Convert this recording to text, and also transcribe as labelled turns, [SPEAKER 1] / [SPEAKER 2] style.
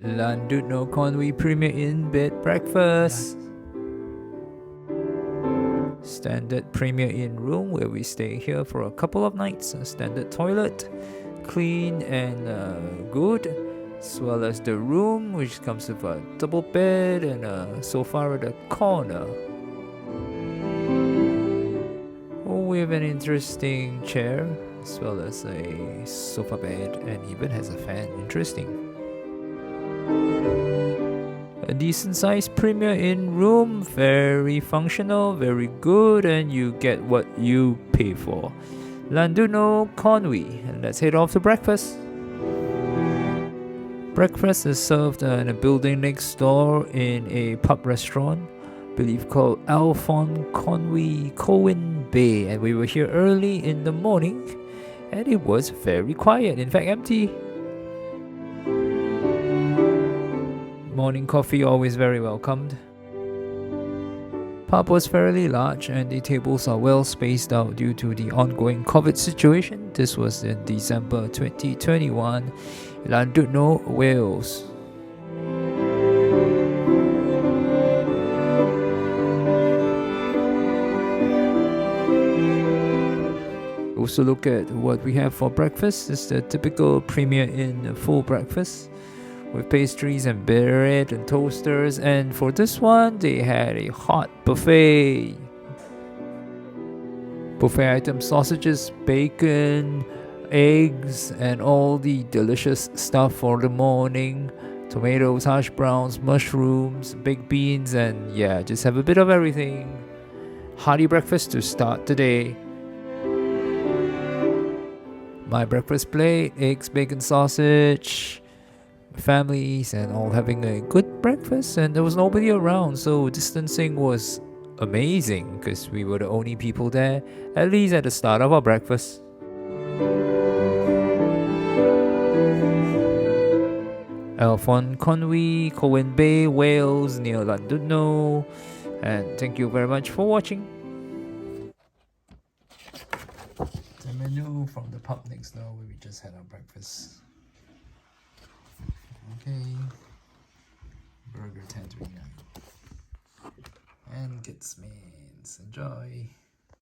[SPEAKER 1] Llandudno Conwy Premier Inn Bed Breakfast. Standard Premier Inn room where we stay here for a couple of nights. A standard toilet, clean and good, as well as the room which comes with a double bed and a sofa at the corner. With an interesting chair as well as a sofa bed and even has a fan. Interesting. A decent sized Premier Inn room, very functional, very good, and you get what you pay for. Llandudno Conwy, and let's head off to breakfast. Breakfast is served in a building next door in a pub restaurant, I believe called Afon Conwy Colwyn Bay, and we were here early in the morning and it was very quiet, in fact empty. Morning coffee always very welcomed. Pub was fairly large and the tables are well spaced out due to the ongoing COVID situation. This was in December 2021, Llandudno, Wales. Also look at what we have for breakfast. It's the typical Premier Inn full breakfast with pastries and bread and toasters, and for this one they had a hot buffet. Buffet items: sausages, bacon, eggs, and all the delicious stuff for the morning. Tomatoes, hash browns, mushrooms, baked beans, and yeah, just have a bit of everything. Hearty breakfast to start the day. My breakfast plate: eggs, bacon, sausage, families and all having a good breakfast, and there was nobody around, so distancing was amazing because we were the only people there, at least at the start of our breakfast. Afon Conwy Colwyn Bay, Wales, near Llandudno, and thank you very much for watching. The menu from the pub next door where we just had our breakfast. Okay, burger tandoori and kids means enjoy.